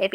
AP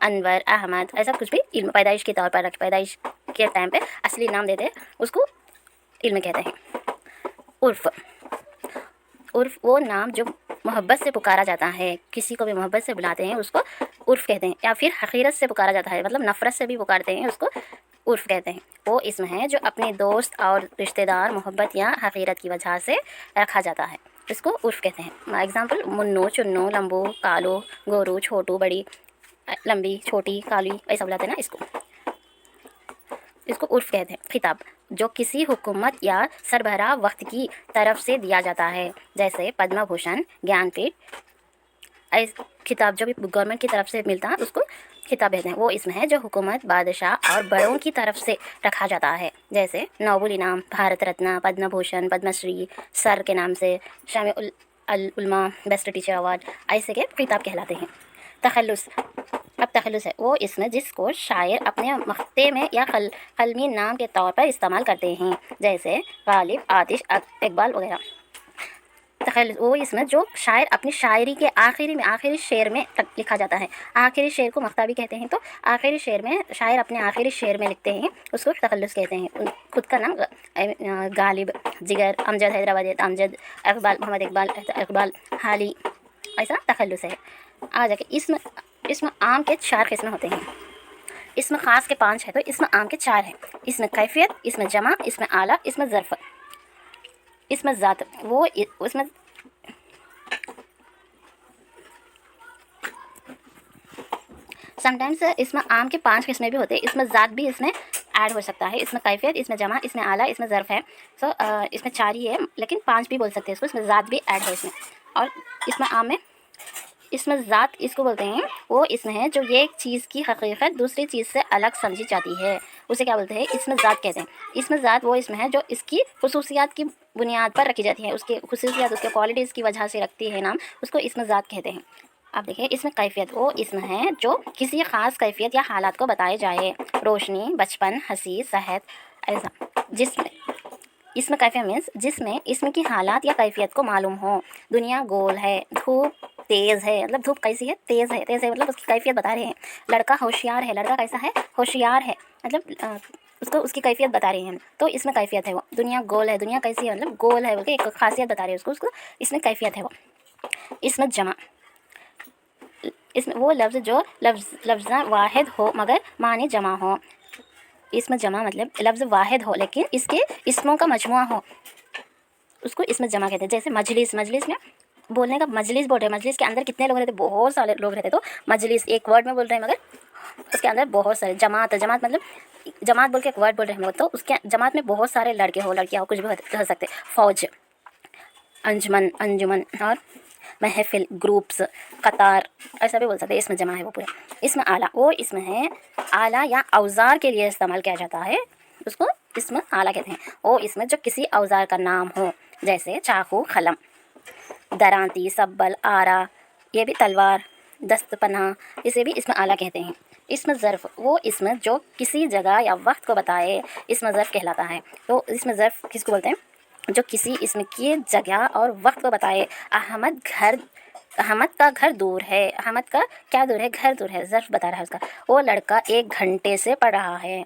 انور، احمد، ایسا کچھ بھی علم پیدائش کے طور پر رکھ، پیدائش کے ٹائم پہ اصلی نام دیتے ہیں اس کو علم کہتے ہیں۔ عرف، عرف وہ نام جو محبت سے پکارا جاتا ہے، کسی کو بھی محبت سے بلاتے ہیں اس کو عرف کہتے ہیں، یا پھر حقیرت سے پکارا جاتا ہے، مطلب نفرت سے بھی پکارتے ہیں اس کو عرف کہتے ہیں۔ وہ اسم ہے جو اپنے دوست اور رشتہ دار محبت یا حقیرت کی وجہ سے رکھا جاتا ہے، اس کو عرف کہتے ہیں۔ ایگزامپل منو، چنو، لمبو، کالو، گورو، چھوٹو، بڑی، لمبی، چھوٹی، کالی، ایسا بلاتے ہیں نا اس کو عرف کہتے ہیں۔ خطاب جو کسی حکومت یا سربراہ وقت کی طرف سے دیا جاتا ہے، جیسے پدم بھوشن، گیان پیٹھ، خطاب جو بھی گورنمنٹ کی طرف سے ملتا ہے اس کو خطاب کہتے ہیں۔ وہ اسم ہے جو حکومت، بادشاہ اور بڑوں کی طرف سے رکھا جاتا ہے، جیسے نوبل انعام، بھارت رتنا، پدم بھوشن، پدم شری، سر کے نام سے، شامی العلماء، بیسٹ ٹیچر ایوارڈ، ایسے کے خطاب کہلاتے ہیں۔ تخلص، اب تخلص ہے وہ اسم جس کو شاعر اپنے مخطے میں یا قلمی نام کے طور پر استعمال کرتے ہیں، جیسے غالب، آتش، اقبال وغیرہ۔ تخلص وہ اسم جو شاعر اپنی شاعری کے آخری شعر میں لکھا جاتا ہے، آخری شعر کو مخطہ بھی کہتے ہیں، تو آخری شعر میں شاعر اپنے آخری شعر میں لکھتے ہیں اس کو تخلص کہتے ہیں۔ خود کا نام غالب، جگر، امجد حیدرآبادی، امجد، اقبال، محمد اقبال، اقبال حالی، ایسا تخلص ہے۔ آ جا کے اسم عام کے 4 قسمیں ہوتے ہیں، اسم خاص کے 5 ہے تو اسم عام کے 4 ہیں۔ اسم کیفیت، اسم جمع، اسم اعلیٰ، اسم ظرف۔ اسم ذات وہ اسم سم ٹائمس اسم عام کے 5 قسمیں بھی ہوتے ہیں، اسم ذات بھی اس میں ایڈ ہو سکتا ہے۔ اسم کیفیت، اسم جمع، اسم اعلیٰ، اسم ظرف ہے، سو اس میں 4 ہی ہے لیکن 5 بھی بول سکتے ہیں اس کو، اسم ذات بھی ایڈ ہے اس میں۔ اور اسم عام میں اسم ذات اس کو بولتے ہیں، وہ اسم ہے جو ایک چیز کی حقیقت دوسری چیز سے الگ سمجھی جاتی ہے، اسے کیا بولتے ہیں؟ اسم ذات کہتے ہیں۔ اسم ذات وہ اسم ہے جو اس کی خصوصیات کی بنیاد پر رکھی جاتی ہے، اس کی خصوصیات، اس کے کوالٹیز کی وجہ سے رکھتی ہے نام، اس کو اسم ذات کہتے ہیں۔ اب دیکھیں اسم کیفیت وہ اسم ہے جو کسی خاص کیفیت یا حالات کو بتائے جائے، روشنی، بچپن، ہنسی، صحت، ایسا۔ اسم کیفیت مینس جس میں اسم کی حالات یا کیفیت کو معلوم ہو۔ دنیا گول ہے، دھوپ تیز ہے، مطلب دھوپ کیسی ہے؟ تیز ہے، تیز ہے مطلب اس کی کیفیت بتا رہے ہیں۔ لڑکا ہوشیار ہے، لڑکا کیسا ہے؟ ہوشیار ہے، مطلب اس کی کیفیت بتا رہے ہیں، تو اس میں کیفیت ہے وہ۔ دنیا گول ہے، دنیا کیسی ہے مطلب گول ہے بول کے ایک خاصیت بتا رہے ہیں اس کو اس میں کیفیت ہے وہ۔ اسم جمع وہ لفظ جو لفظ واحد ہو مگر معنی جمع ہو۔ اسم جمع مطلب لفظ واحد ہو لیکن اس کے اسموں کا مجموعہ ہو، اس کو اسم جمع کہتے ہیں۔ جیسے مجلس میں بولنے کا مجلس بول رہے ہیں، مجلس کے اندر کتنے لوگ رہتے؟ بہت سارے لوگ رہتے، تو مجلس ایک ورڈ میں بول رہے ہیں مگر اس کے اندر بہت سارے۔ جماعت مطلب جماعت بول کے ایک ورڈ بول رہے ہیں تو اس کے جماعت میں بہت سارے لڑکے ہو، لڑکیاں ہو، کچھ بھی ہو سکتے۔ فوج، انجمن اور محفل، گروپس، قطار، ایسا بھی بول سکتے ہیں، اسم جمع ہے وہ پورا۔ اسم اعلیٰ وہ اسم ہے آلہ یا اوزار کے لیے استعمال کیا جاتا ہے، اس کو اسم اعلیٰ کہتے ہیں۔ وہ اسم جو کسی اوزار کا نام ہو، جیسے چاقو، قلم، درانتی، سبل، آرا، یہ بھی تلوار، دست پناہ، اسے بھی اسم اعلیٰ کہتے ہیں۔ اسم ظرف وہ اسم جو کسی جگہ یا وقت کو بتائے، اسم ظرف کہلاتا ہے۔ تو اسم ظرف کس کو بولتے ہیں؟ جو کسی اسم کی جگہ اور وقت کو بتائے۔ احمد کا گھر دور ہے، احمد کا کیا دور ہے؟ گھر دور ہے، ظرف بتا رہا ہے اس کا۔ وہ لڑکا 1 گھنٹے سے پڑھ رہا ہے۔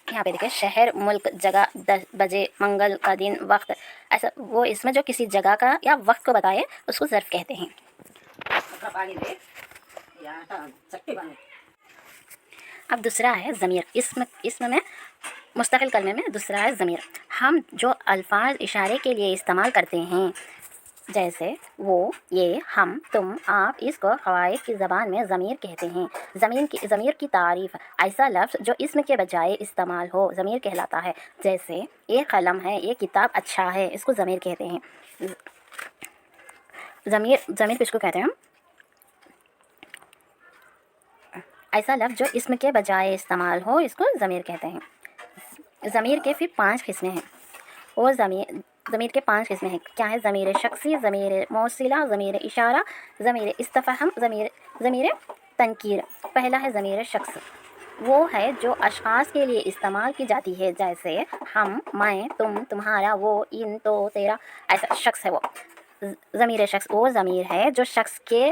یہاں پہ دیکھیں شہر، ملک، جگہ، 10 بجے، منگل کا دن، وقت، ایسا وہ اسم جو کسی جگہ کا یا وقت کو بتائے اس کو ظرف کہتے ہیں۔ اب دوسرا ہے ضمیر۔ اسم میں مستقل کلمے میں دوسرا ہے ضمیر۔ ہم جو الفاظ اشارے کے لیے استعمال کرتے ہیں، جیسے وہ، یہ، ہم، تم، آپ، اس کو قواعد کی زبان میں ضمیر کہتے ہیں۔ ضمیر کی تعریف ایسا لفظ جو اسم کے بجائے استعمال ہو ضمیر کہلاتا ہے، جیسے یہ قلم ہے، یہ کتاب اچھا ہے، اس کو ضمیر کہتے ہیں۔ ضمیر کس کو کہتے ہیں؟ ایسا لفظ جو اسم کے بجائے استعمال ہو اس کو ضمیر کہتے ہیں۔ ضمیر کے پھر 5 قسمیں ہیں، اور ضمیر کے 5 قسمیں ہیں، کیا ہے؟ ضمیر شخصی، ضمیر موصلہ، ضمیر اشارہ، ضمیر استفہام، ضمیر تنکیر۔ پہلا ہے ضمیر شخص، وہ ہے جو اشخاص کے لیے استعمال کی جاتی ہے، جیسے ہم، میں، تم، تمہارا، وہ، ان، تو، تیرا، ایسا شخص ہے وہ۔ ضمیر شخص وہ ضمیر ہے جو شخص کے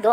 2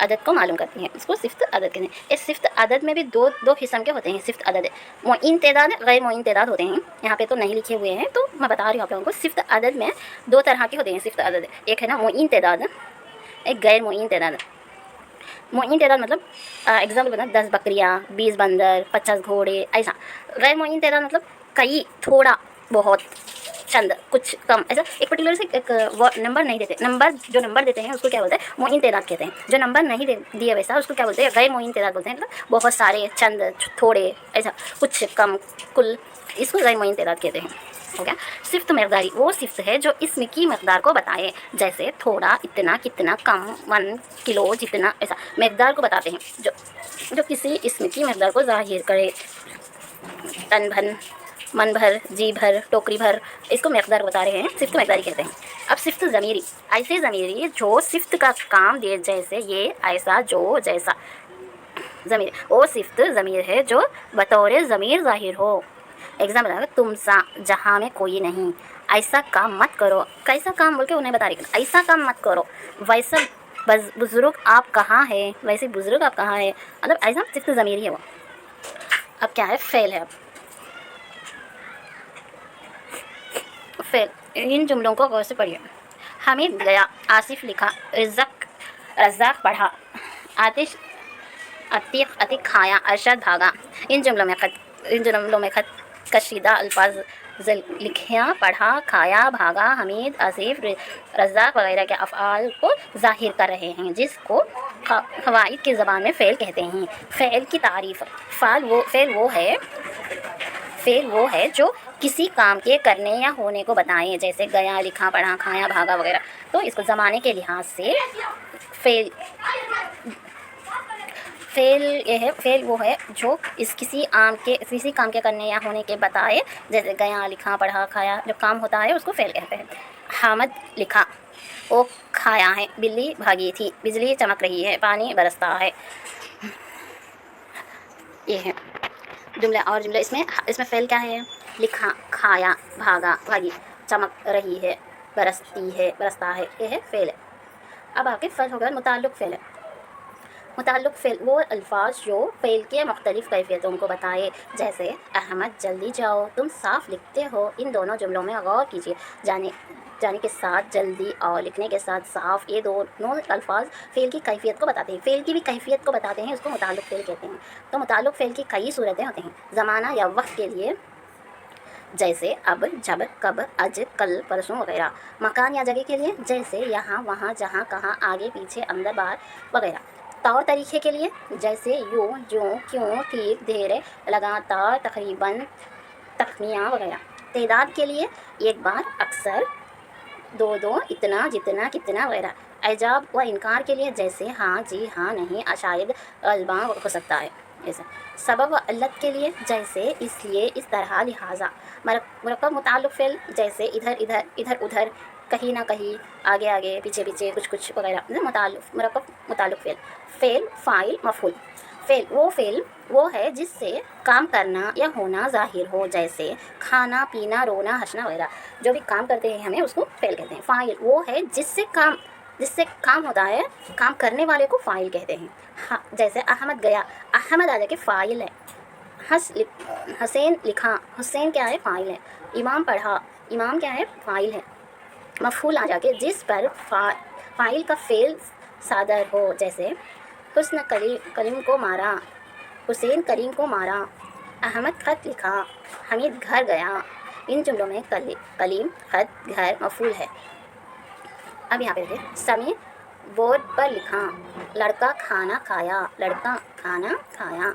عدد کو معلوم کرتی ہیں، اس کو صفت عدد کہتے ہیں۔ اس صفت عدد میں بھی دو قسم کے ہوتے ہیں صفت عدد، معین تعداد، غیر معین تعداد ہوتے ہیں۔ یہاں پہ تو نہیں لکھے ہوئے ہیں تو میں بتا رہی ہوں آپ لوگوں کو۔ صفت عدد میں دو طرح کے ہوتے ہیں صفت عدد، ایک ہے نا معین تعداد، ایک غیر معین تعداد۔ معین تعداد مطلب ایگزامپل بتا 10 بکریاں، 20 بندر، 50 گھوڑے، ایسا۔ غیر معین تعداد مطلب کئی، تھوڑا، بہت، چند، کچھ، کم، ایسا ایک پرٹیکولر سے ایک نمبر نہیں دیتے۔ نمبر جو نمبر دیتے ہیں اس کو کیا بولتے ہیں؟ معین تعداد کہتے ہیں۔ جو نمبر نہیں دیے ویسا اس کو کیا بولتے ہیں؟ غیر معین تعداد بولتے ہیں۔ مطلب بہت سارے، چند، تھوڑے، ایسا کچھ، کم، کل، اس کو غیر معین تعداد کہتے ہیں۔ ہو گیا۔ صفت مقداری وہ صفت ہے جو اسم کی مقدار کو بتائے، جیسے تھوڑا، اتنا، کتنا، کم، 1 کلو، جتنا، ایسا مقدار کو بتاتے ہیں جو کسی اسم کی مقدار کو ظاہر کرے۔ تن بھر، من بھر، جی بھر، ٹوکری بھر، اس کو مقدار بتا رہے ہیں، صفت مقداری کہتے ہیں۔ اب صفت ضمیری، ایسے ضمیری جو صفت کا کام دے، جیسے یہ، ایسا، جو، جیسا۔ ضمیر وہ صفت ضمیر ہے جو بطور ضمیر ظاہر ہو۔ ایگزامپل ہے تم سا، جہاں میں کوئی نہیں، ایسا کام مت کرو، کیسا کام بول کے انہیں بتا رہی ہے، ایسا کام مت کرو، ویسا بزرگ آپ کہاں ہے، ویسے بزرگ آپ کہاں ہے، مطلب ایسا صفت ضمیری ہے وہ۔ اب کیا ہے؟ فعل ہے۔ اب فعل، ان جملوں کو غور سے پڑھیے۔ حمید گیا، آصف لکھا، رزاق پڑھا، عتیق کھایا، ارشد بھاگا۔ ان جملوں میں خط کشیدہ الفاظ لکھیا، پڑھا، کھایا، بھاگا، حمید، آصف، رزاق وغیرہ کے افعال کو ظاہر کر رہے ہیں، جس کو قواعد کی زبان میں فعل کہتے ہیں۔ فعل کی تعریف، فعل وہ ہے جو کسی کام کے کرنے یا ہونے کو بتائیں، جیسے گیا، لکھا، پڑھا، کھایا، بھاگا وغیرہ۔ تو اس کو زمانے کے لحاظ سے فعل وہ ہے جو کسی کام کے کرنے یا ہونے کے بتائے، جیسے گیا، لکھا، پڑھا، کھایا، جو کام ہوتا ہے اس کو فعل کہتے ہیں۔ حامد لکھا، وہ کھایا ہے، بلی بھاگی تھی، بجلی چمک رہی ہے، پانی برستا ہے۔ یہ ہے جملہ اور جملہ۔ اس میں فعل کیا ہے؟ لکھا، کھایا، بھاگا، بھاگی، چمک رہی ہے، برستا ہے، یہ ہے فعل ہے۔ اب آپ کے فرض ہو گیا متعلق فعل ہے۔ متعلق فعل وہ الفاظ جو فعل کے مختلف کیفیتوں کو بتائے، جیسے احمد جلدی جاؤ، تم صاف لکھتے ہو۔ ان دونوں جملوں میں غور کیجیے، جانے کے ساتھ جلدی اور لکھنے کے ساتھ صاف، یہ دونوں الفاظ فعل کی کیفیت کو بتاتے ہیں، فعل کی بھی کیفیت کو بتاتے ہیں، اس کو متعلق فعل کہتے ہیں۔ تو متعلق فعل کی کئی صورتیں ہوتی ہیں۔ زمانہ یا وقت کے لیے جیسے اب، جب، کب، آج، کل، پرسوں وغیرہ۔ مکان یا جگہ کے لیے جیسے یہاں، وہاں، جہاں، کہاں، آگے، پیچھے، اندر، باہر وغیرہ۔ طور طریقے کے لیے جیسے یوں، جوں، کیوں، ٹھیک، دھیرے، لگاتار، تقریباً، تخمینہ وغیرہ۔ تعداد کے لیے ایک بار، اکثر، دو، اتنا، جتنا، کتنا وغیرہ۔ ایجاب و انکار کے لیے جیسے ہاں، جی، ہاں، نہیں، شاید، غالباً ہو سکتا ہے، ایسا۔ سبب و علت کے لیے جیسے اس لیے، اس طرح، لہٰذا۔ مرکب متعلق فعل جیسے ادھر ادھر، کہیں نہ کہیں، آگے آگے، پیچھے پیچھے، کچھ وغیرہ۔ مرکب متعلق فعل۔ فعل، فاعل، مفعول۔ فعل وہ ہے جس سے کام کرنا یا ہونا ظاہر ہو، جیسے کھانا، پینا، رونا، ہنسنا وغیرہ۔ جو بھی کام کرتے ہیں ہمیں اس کو فعل کہتے ہیں۔ فاعل وہ ہے جس سے کام ہوتا ہے، کام کرنے والے کو فاعل کہتے ہیں۔ جیسے احمد گیا، احمد آ جا کے فاعل ہے۔ حسین لکھا، حسین کیا ہے؟ فاعل ہے۔ امام پڑھا، امام کیا ہے؟ فاعل ہے۔ مفعول آ جا کے جس پر فاعل کا فعل صادر ہو، جیسے حسن کریم کو مارا، حسین کریم کو مارا، احمد خط لکھا، حمید گھر گیا۔ ان جملوں میں کلیم، خط، گھر مفعول ہے۔ اب یہاں پہ دیکھیں، سمیع بورڈ پر لکھا، لڑکا کھانا کھایا، لڑکا کھانا کھایا۔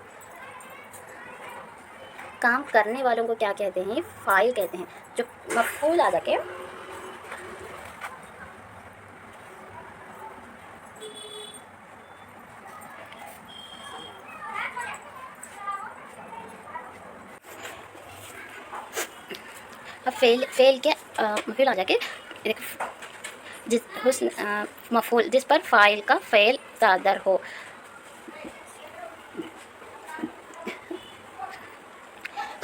کام کرنے والوں کو کیا کہتے ہیں؟ فاعل کہتے ہیں۔ جو مفعول آ جا کے فعل کے مفعول آ جا کے مفعول جس پر فاعل کا فعل صادر ہو۔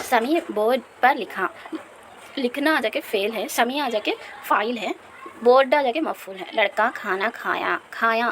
سمیع بورڈ پر لکھا، لکھنا آ جا کے فعل ہے، سمیع آ جا کے فاعل ہے، بورڈ آ جا کے مفعول ہے۔ لڑکا کھانا کھایا، کھایا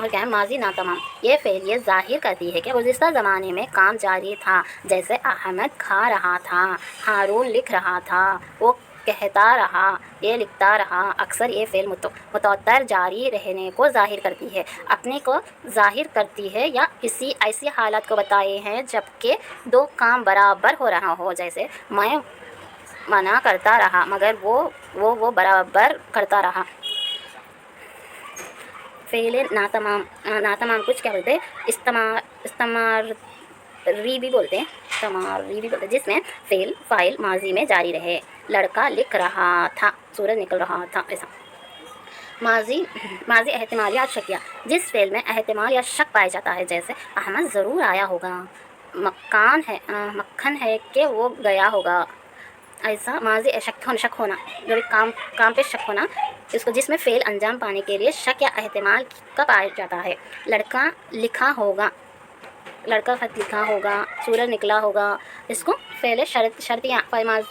اور کیا ہے ماضی ناتمام، یہ فعل یہ ظاہر کرتی ہے کہ گزشتہ زمانے میں کام جاری تھا، جیسے احمد کھا رہا تھا، ہارون لکھ رہا تھا، وہ کہتا رہا، یہ لکھتا رہا۔ اکثر یہ فعل متواتر جاری رہنے کو ظاہر کرتی ہے، اپنے کو ظاہر کرتی ہے یا کسی ایسی حالت کو بتائے ہیں جبکہ دو کام برابر ہو رہا ہو، جیسے میں منع کرتا رہا مگر وہ برابر کرتا رہا۔ فعل ناتمام کچھ کیا بولتے ہیں استمراری بھی بولتے ہیں، جس میں فعل فاعل ماضی میں جاری رہے، لڑکا لکھ رہا تھا، سورج نکل رہا تھا، ایسا۔ ماضی احتمال یا شکیہ، جس فعل میں احتمال یا شک پایا جاتا ہے، جیسے احمد ضرور آیا ہوگا، مکھن ہے کہ وہ گیا ہوگا، ایسا۔ ماضی شک ہونا، جو بھی کام پہ شک ہونا، اس کو جس میں فعل انجام پانے کے لیے شک یا احتمال کا پایا جاتا ہے، لڑکا لکھا ہوگا، لڑکا خط لکھا ہوگا، سورج نکلا ہوگا، اس کو فعل شرطیہ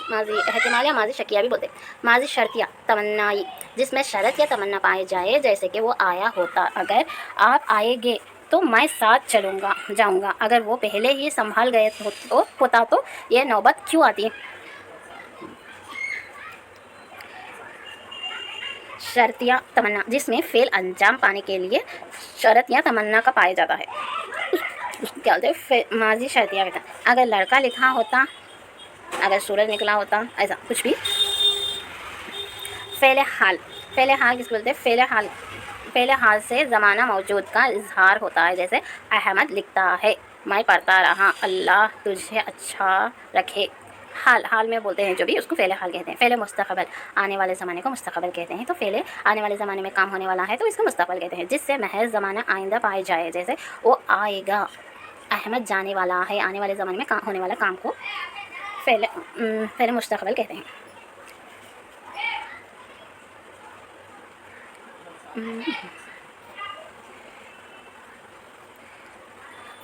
ماضی احتمال یا ماضی شکیہ بھی بولتے ہیں۔ ماضی شرطیہ تمنائی، جس میں شرط یا تمنا پائے جائے، جیسے کہ وہ آیا ہوتا، اگر آپ آئیں گے تو میں ساتھ جاؤں گا، اگر وہ پہلے ہی سنبھال گئے ہوتا تو یہ نوبت کیوں آتی۔ شرطیہ تمنا، جس میں فعل انجام پانے کے لیے شرط یا تمنا کا پایا جاتا ہے، اس کو کیا بولتے ہیں ماضی شرطیہ کہتے ہیں۔ اگر لڑکا لکھا ہوتا، اگر سورج نکلا ہوتا، ایسا کچھ بھی۔ فعل حال کس کو بولتے ہیں؟ فعل حال سے زمانہ موجود کا اظہار ہوتا ہے، جیسے احمد لکھتا ہے، میں پڑھتا رہا، اللہ تجھے اچھا رکھے۔ حال میں بولتے ہیں جو بھی، اس کو فعل حال کہتے ہیں۔ فعل مستقبل، آنے والے زمانے کو مستقبل کہتے ہیں، تو فعل آنے والے زمانے میں کام ہونے والا ہے تو اس کو مستقبل کہتے ہیں، جس سے محض زمانہ آئندہ پائے جائے، جیسے وہ آئے گا، احمد جانے والا ہے، آنے والے زمانے میں کام ہونے والا کام کو فعل مستقبل کہتے ہیں۔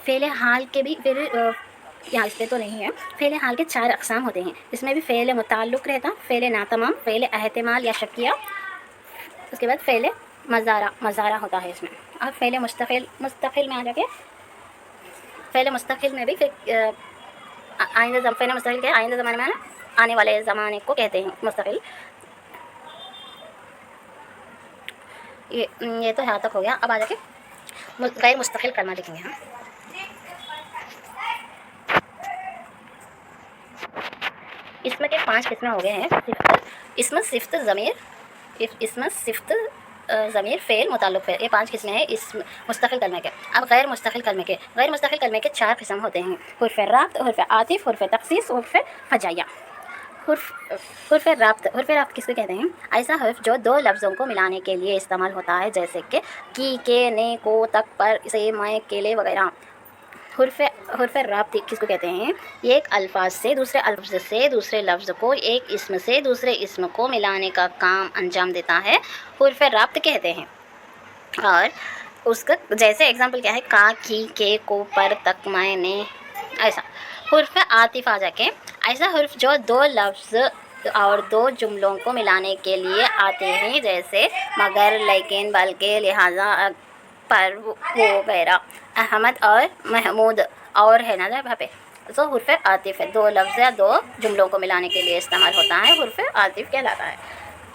فعل حال کے بھی یہاں اس پہ تو نہیں ہے، فعل حال کے 4 اقسام ہوتے ہیں، اس میں بھی فعل متعلق رہتا، فعل ناتمام، فعل احتمال یا شکیہ، اس کے بعد فعل مضارع ہوتا ہے اس میں، اور فعل مستقل میں آ جا کے فعل مستقل میں بھی فعل مستقل کے آئندہ زمانے میں آنے والے زمانے کو کہتے ہیں مستقل۔ یہ تو یہاں تک ہو گیا، اب آ جا کے غیر مستقل کلمہ لکھیں گے ہم۔ اسم کے 5 قسمیں ہو گئے ہیں، اسم، صفت، ضمیر، فعل، متعلق فعل، یہ 5 قسمیں ہیں اسم مستقل کلمے کے۔ اب غیر مستقل کلمے کے 4 قسم ہوتے ہیں، حرف ربط، حرف عاطف، حرف تخصیص، حرف فجائیہ۔ حرف ربط کس کو کہتے ہیں؟ ایسا حرف جو 2 لفظوں کو ملانے کے لیے استعمال ہوتا ہے، جیسے کہ کی، کے، نے، کو، تک، پر، سے، میں، کیلے وغیرہ۔ حرف ربط کس کو کہتے ہیں؟ ایک الفاظ سے دوسرے لفظ کو ایک اسم سے دوسرے اسم کو ملانے کا کام انجام دیتا ہے، حرف ربط کہتے ہیں۔ اور اس کا جیسے اگزامپل کیا ہے، کا، کی، کے، کو، پر، تک، میں، نے، ایسا۔ حرف عاطف آ جا کے ایسا حرف جو 2 لفظ اور 2 جملوں کو ملانے کے لیے آتے ہیں، جیسے مگر، لیکن، بلکہ، لہٰذا، پر، وغیرہ۔ احمد اور محمود اور ہے نا وہاں پہ، تو حرف عاطف ہے، 2 لفظ یا 2 جملوں کو ملانے کے لیے استعمال ہوتا ہے، حرف عاطف کہلاتا ہے۔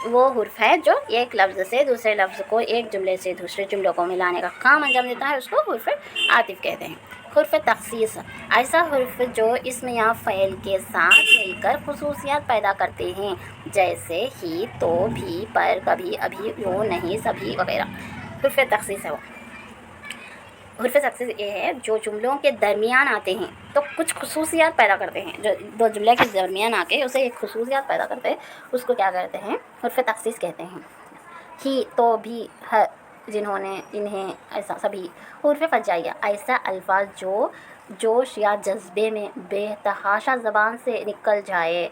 وہ حرف ہے جو ایک لفظ سے دوسرے لفظ کو، ایک جملے سے دوسرے جملوں کو ملانے کا کام انجام دیتا ہے، اس کو حرف عاطف کہتے ہیں۔ حرف تخصیص ایسا حرف جو اسم یا فعل کے ساتھ مل کر خصوصیات پیدا کرتے ہیں، جیسے ہی، تو، بھی، پر، کبھی، ابھی، یوں، نہیں، سبھی وغیرہ۔ حرف تخصیص ہے وہ۔ حرف تخصیص یہ ہے جو جملوں کے درمیان آتے ہیں تو کچھ خصوصیات پیدا کرتے ہیں، جو 2 جملے کے درمیان آ کے اسے ایک خصوصیات پیدا کرتے ہیں، اس کو کیا کہتے ہیں؟ حرف تخصیص کہتے ہیں۔ ہی، تو، بھی، ہر، جنہوں نے، انہیں، ایسا، سبھی۔ حرف فجائیہ ایسا الفاظ جو جوش یا جذبے میں بے تحاشا زبان سے نکل جائے،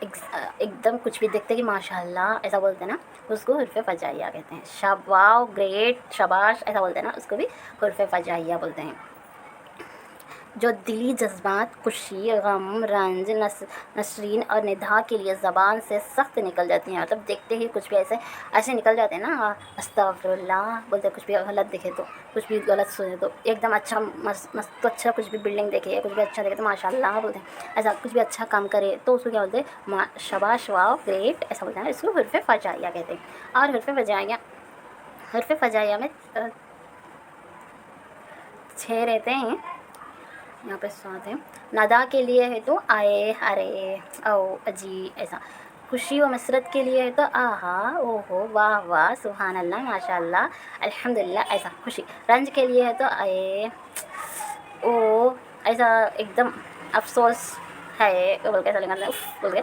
ایک دم کچھ بھی دیکھتے کہ ماشاء اللہ ایسا بولتے ہیں نا، اس کو حرف فجائیہ کہتے ہیں۔ واو، گریٹ، شاباش، ایسا بولتے ہیں نا، اس کو بھی حرف فجائیہ بولتے ہیں۔ جو دلی جذبات خوشی، غم، رنج، نسرین اور ندا کے لیے زبان سے سخت نکل جاتی ہیں. مطلب دیکھتے ہی کچھ بھی ایسے نکل جاتے ہیں نا، استغفر اللہ بولتے، کچھ بھی غلط دکھے تو، کچھ بھی غلط سنے تو، ایک دم اچھا مست اچھا کچھ بھی بلڈنگ دیکھے، کچھ بھی اچھا دیکھے تو ماشاء اللہ بولتے ہیں. ایسا کچھ بھی اچھا کام کرے تو اس کو کیا بولتے ہیں؟ شاباش، واو، گریٹ، ایسا بولتے ہیں. اس کو حروف فجائیہ کہتے ہیں. اور حروف فجائیہ میں 6 رہتے ہیں. یہاں پہ 7 ہیں. ندا کے لیے ہے تو آئے، ارے، او، اجی، ایسا. خوشی و مسرت کے لیے ہے تو آہا، اوہو، واہ واہ، سبحان اللہ، ماشاء اللہ، الحمدللہ، ایسا خوشی. رنج کے لیے ہے تو اے، او، ایسا ایک دم افسوس ہے بول کے، ایسا لگا اف بول کے،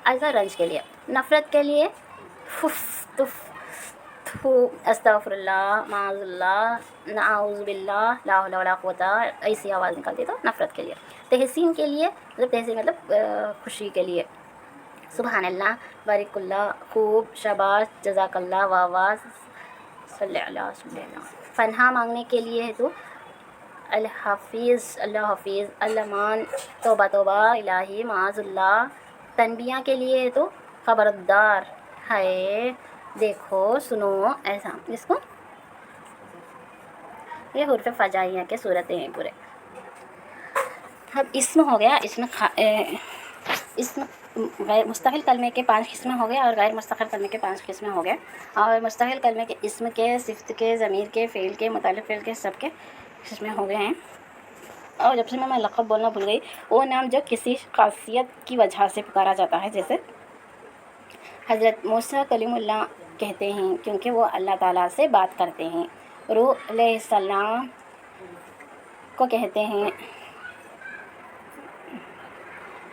ایسا رنج کے لیے. نفرت کے لیے فف، تف، تھو، استغفر اللہ، معاذ اللہ، نعوذ باللہ، لا حول ولا قوت، ایسی آواز نکالتی تو نفرت کے لیے. تحسین کے لیے مطلب تحسین مطلب خوشی کے لیے سبحان اللہ، بارک اللہ، خوب، شاباش، جزاک اللہ، واہ واہ، صلی اللہ صلی اللہ. پناہ مانگنے کے لیے ہے تو الحافظ، اللہ حافظ، الامان، توبہ توبہ، الہی، معاذ اللہ. تنبیہ کے لیے ہے تو خبردار، ہے، دیکھو، سنو، ایسا. اس کو یہ حروف فجائیہ کے صورتیں ہیں پورے. اب اسم ہو گیا. اسم غیر مستقل کلمے کے 5 قسمیں ہو گئے، اور غیر مستقل کلمے کے 5 قسمیں ہو گئے. اور مستقل کلمے کے اسم کے، صفت کے، ضمیر کے، فعل کے، متعلق فعل کے، سب کے قسمیں ہو گئے ہیں. اور جب سے میں لقب بولنا بھول گئی، وہ نام جو کسی خاصیت کی وجہ سے پکارا جاتا ہے، جیسے حضرت موسیٰ کلیم اللہ کہتے ہیں کیونکہ وہ اللہ تعالیٰ سے بات کرتے ہیں. روح علیہ السلام کو کہتے ہیں.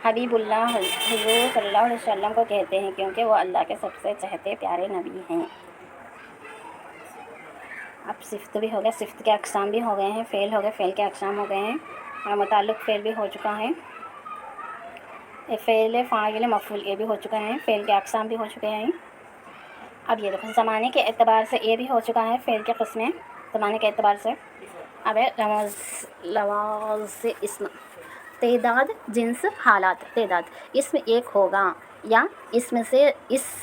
حبیب اللہ حضور صلی اللہ علیہ وسلم کو کہتے ہیں کیونکہ وہ اللہ کے سب سے چہتے پیارے نبی ہیں. اب صفت بھی ہو گیا، صفت کے اقسام بھی ہو گئے ہیں. فعل ہو گئے، فعل کے اقسام ہو گئے ہیں. اور متعلق فعل بھی ہو چکا ہے. فعل، فاعل، مفعول یہ بھی ہو چکا ہے. فعل کے اقسام بھی ہو چکے ہیں. اب یہ دیکھو، زمانے کے اعتبار سے یہ بھی ہو چکا ہے. فعل کے قسمیں زمانے کے اعتبار سے. اب ہے لواز اسم. تعداد، جنس، حالات. تعداد، اسم ایک ہوگا یا اس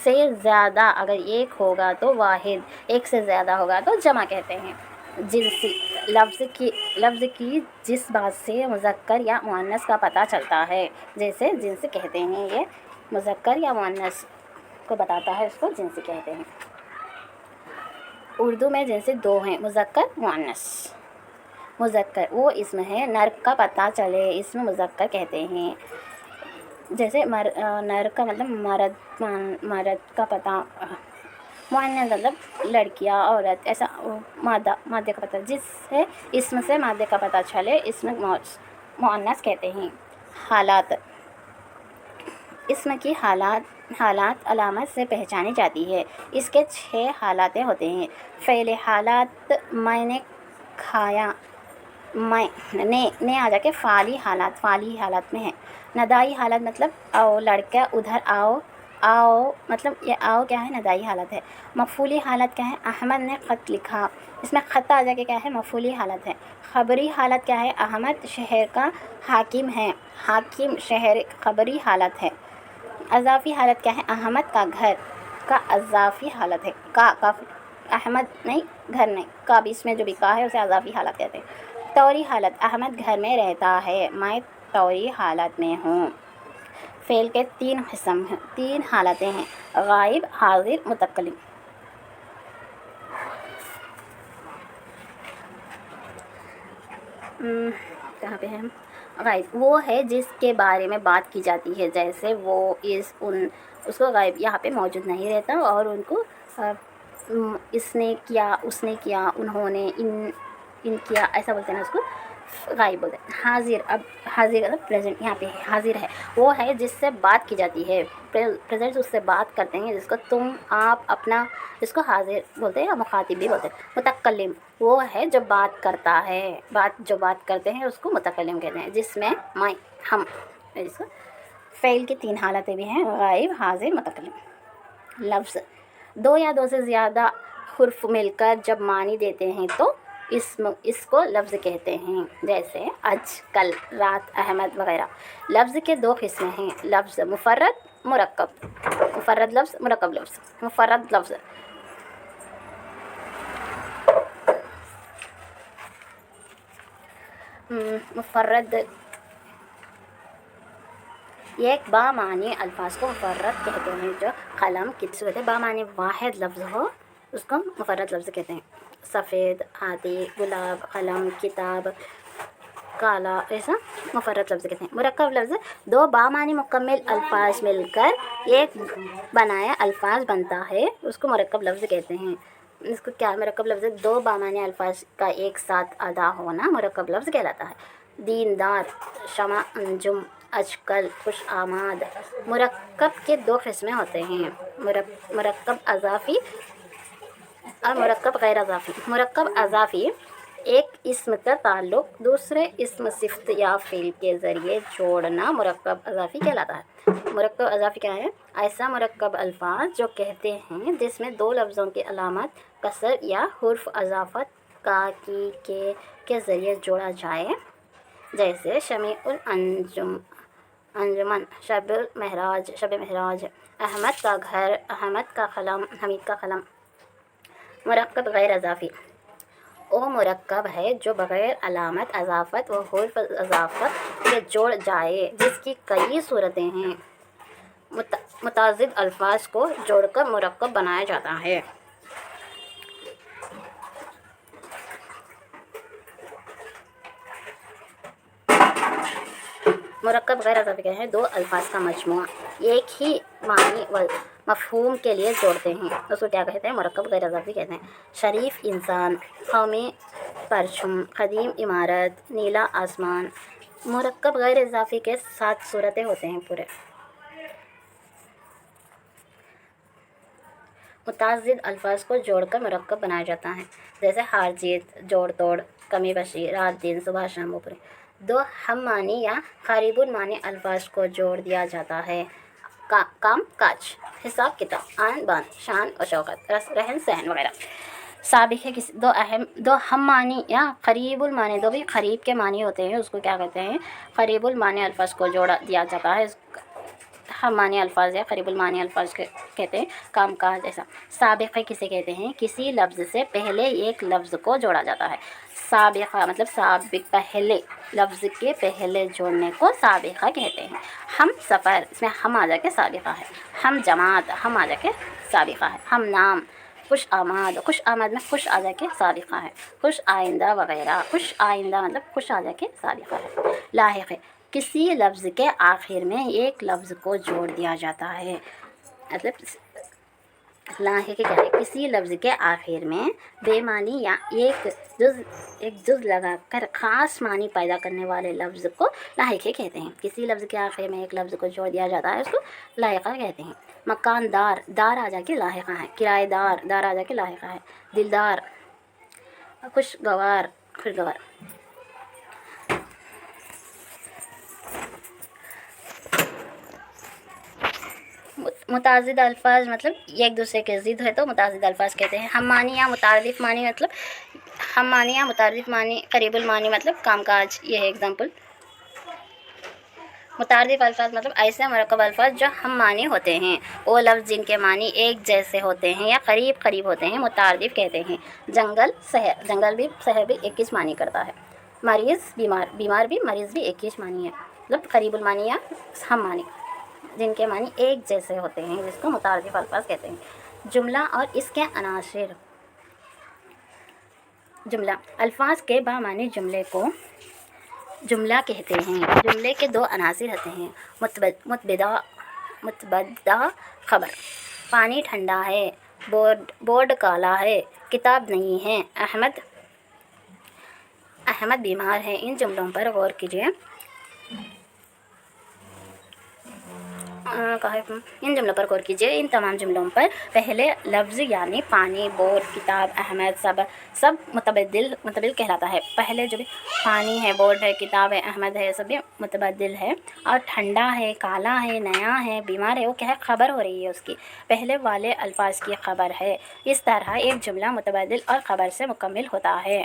سے زیادہ. اگر ایک ہوگا تو واحد، ایک سے زیادہ ہوگا تو جمع کہتے ہیں. جنسی، لفظ کی جس بات سے مذکر یا مؤنث کا پتہ چلتا ہے، جیسے جنس کہتے ہیں. یہ مذکر یا مؤنث کو بتاتا ہے، اس کو جنس کہتے ہیں. اردو میں جنس 2 ہیں، مذکر، مؤنث. مذکر وہ اسم ہے نر کا پتہ چلے، اسم مذکر کہتے ہیں. جیسے نر کا مطلب مرد کا پتہ، مؤنث مطلب لڑکیاں، عورت، ایسا مادے کا پتہ. جس سے اسم سے مادے کا پتہ چلے، اسم مؤنث کہتے ہیں. حالات، اسم کی حالات علامت سے پہچانی جاتی ہے. اس کے 6 حالات ہوتے ہیں. فعل حالات، میں نے کھایا، میں نے آ جا کے فعلی حالات میں ہے. ندائی حالت مطلب آؤ لڑکا ادھر آؤ، مطلب یہ آؤ کیا ہے؟ ندائی حالت ہے. مفعولی حالت کیا ہے؟ احمد نے خط لکھا، اس میں خط آ جا کے کیا ہے؟ مفعولی حالت ہے. خبری حالت کیا ہے؟ احمد شہر کا حاکم ہے، حاکم شہر خبری حالت ہے. اضافی حالت کیا ہے؟ احمد کا گھر کا اضافی حالت ہے. کا احمد نہیں، گھر نہیں، کا بھی اس میں جو بھی کا ہے اسے اضافی حالت کہتے ہیں. طوری حالت، احمد گھر میں رہتا ہے، میں طوری حالت میں ہوں. فعل کے 3 حالتیں ہیں، غائب، حاضر، متکلم. کہاں پہ ہیں؟ غائب وہ ہے جس کے بارے میں بات کی جاتی ہے، جیسے وہ، اس کو غائب یہاں پہ موجود نہیں رہتا، اور ان کو اس نے کیا، اس نے کیا، انہوں نے، ان کیا، ایسا بولتے ہیں نا، اس کو غائب بولتے ہیں. حاضر، اب حاضر مطلب پریزنٹ، یہاں پہ حاضر ہے، وہ ہے جس سے بات کی جاتی ہے. پریزنٹ اس سے بات کرتے ہیں، جس کو تم، آپ، اپنا، اس کو حاضر بولتے ہیں، یا مخاطب بھی بولتے ہیں. متکلم وہ ہے جو بات کرتا ہے، جو بات کرتے ہیں اس کو متکلم کہتے ہیں، جس میں میں، ہم، اس کو. فعل کی 3 حالتیں بھی ہیں، غائب، حاضر، متکلم. لفظ 2 یا 2 سے زیادہ حرف مل کر جب معنی دیتے ہیں تو اس کو لفظ کہتے ہیں، جیسے آج، کل، رات، احمد وغیرہ۔ لفظ کے دو قسمیں ہیں، لفظ مفرد، مرکب۔ مفرد لفظ، مرکب لفظ۔ مفرد لفظ مفرد ایک بامعنی الفاظ کو مفرد کہتے ہیں، جو قلم کی صورت بامعنی واحد لفظ ہو اس کو مفرد لفظ کہتے ہیں۔ سفید، ہاتھی، گلاب، قلم، کتاب، کالا، ایسا مفرد لفظ کہتے ہیں۔ مرکب لفظ دو بامعنی مکمل الفاظ مل کر ایک بنایا الفاظ بنتا ہے، اس کو مرکب لفظ کہتے ہیں۔ اس کو کیا مرکب لفظ؟ دو بامعنی الفاظ کا ایک ساتھ ادا ہونا مرکب لفظ کہلاتا ہے۔ دیندار، شمع، انجم، آجکل، خوش آماد۔ مرکب کے دو قسمیں ہوتے ہیں، مرکب اضافی اور مرکب غیر اضافی۔ مرکب اضافی ایک اسم کا تعلق دوسرے اسم، صفت یا فعل کے ذریعے جوڑنا مرکب اضافی کہلاتا ہے۔ مرکب اضافی کیا ہے؟ ایسا مرکب الفاظ جو کہتے ہیں جس میں دو لفظوں کی علامت کسر یا حرف اضافت کا، کی، کے ذریعے جوڑا جائے، جیسے شمع الانجم، انجمن، شب معراج، احمد کا گھر، احمد کا قلم، حمید کا قلم۔ مرکب غیر اضافی وہ مرکب ہے جو بغیر علامت اضافت و حرف اضافت کے جوڑ جائے، جس کی کئی صورتیں ہیں۔ متعدد الفاظ کو جوڑ کر مرکب بنایا جاتا ہے۔ مرکب غیر اضافی کیا ہے؟ دو الفاظ کا مجموعہ ایک ہی معنی و مفہوم کے لیے جوڑتے ہیں، اس کو کیا کہتے ہیں؟ مرکب غیر اضافی کہتے ہیں۔ شریف انسان، قومی پرچم، قدیم عمارت، نیلا آسمان۔ مرکب غیر اضافی کے 7 صورتیں ہوتے ہیں پورے۔ متعدد الفاظ کو جوڑ کر مرکب بنایا جاتا ہے، جیسے ہار جیت، جوڑ توڑ، کمی بیشی، رات دن، صبح شام بپورے۔ دو ہم معنی یا قریب المعنی الفاظ کو جوڑ دیا جاتا ہے، کام کاج، حساب کتاب، آن بان، شان و شوکت، رہن سہن وغیرہ۔ سابق ہے دو ہم معنی یا قریب المعنی، دو بھی قریب کے معنی ہوتے ہیں، اس کو کیا کہتے ہیں؟ قریب المعنی الفاظ کو جوڑ دیا جاتا ہے، ہم معنی الفاظ یا قریب المعنی الفاظ کہتے ہیں، کام کاج ایسا۔ سابقہ کسے کہتے ہیں؟ کسی لفظ سے پہلے ایک لفظ کو جوڑا جاتا ہے۔ سابقہ مطلب سابق، پہلے لفظ کے پہلے جوڑنے کو سابقہ کہتے ہیں۔ ہم سفر، اس میں ہم آ جا کے سابقہ ہے۔ ہم جماعت، ہم آ جا کے سابقہ ہے۔ ہم نام، خوش آماد، خوش آماد میں خوش آ جا کے سابقہ ہے۔ خوش آئندہ وغیرہ، خوش آئندہ مطلب خوش آ جا کے سابقہ ہے۔ لاحق ہے کسی لفظ کے آخر میں ایک لفظ کو جوڑ دیا جاتا ہے، مطلب لاحق کیا ہے؟ کسی لفظ کے آخر میں بے معنی یا ایک جز لگا کر خاص معنی پیدا کرنے والے لفظ کو لاحقہ کہتے ہیں۔ کسی لفظ کے آخر میں ایک لفظ کو جوڑ دیا جاتا ہے، اس کو لاحقہ کہتے ہیں۔ مکاندار، دار آ جا کے لاحقہ ہے۔ کرایہ دار، دار آ جا کے لاحقہ ہے۔ دلدار، خوشگوار، خوشگوار۔ متعدد الفاظ مطلب ایک دوسرے کے ضد ہے تو متعدد الفاظ کہتے ہیں۔ ہم معنی یا متعارف معنی مطلب ہم معنی یا متعارف معنی، قریب المعنی مطلب کام کاج، یہ ہے اگزامپل۔ متعارف الفاظ مطلب ایسے مرکب الفاظ جو ہم معنی ہوتے ہیں، وہ لفظ جن کے معنی ایک جیسے ہوتے ہیں یا قریب ہوتے ہیں، متعارف کہتے ہیں۔ جنگل، شہر، جنگل بھی، شہر بھی ایک ہی معنی کرتا ہے۔ مریض، بیمار، بیمار بھی، مریض بھی ایک ہی معنی ہے، مطلب قریب المعنی یا ہم معنی جن کے معنی ایک جیسے ہوتے ہیں، جس کو متعارف الفاظ کہتے ہیں۔ جملہ اور اس کے عناصر۔ جملہ الفاظ کے بامعنی جملے کو جملہ کہتے ہیں۔ جملے کے 2 عناصر ہوتے ہیں، متبدہ خبر۔ پانی ٹھنڈا ہے، بورڈ کالا ہے، کتاب نہیں ہے، احمد بیمار ہے۔ ان جملوں پر غور کیجیے۔ ان تمام جملوں پر پہلے لفظ یعنی پانی، بورڈ، کتاب، احمد سب متبدل کہلاتا ہے۔ پہلے جو بھی پانی ہے، بورڈ ہے، کتاب ہے، احمد ہے، سب متبدل ہے۔ اور ٹھنڈا ہے، کالا ہے، نیا ہے، بیمار ہے، وہ کیا ہے؟ خبر ہو رہی ہے، اس کی پہلے والے الفاظ کی خبر ہے۔ اس طرح ایک جملہ متبدل اور خبر سے مکمل ہوتا ہے۔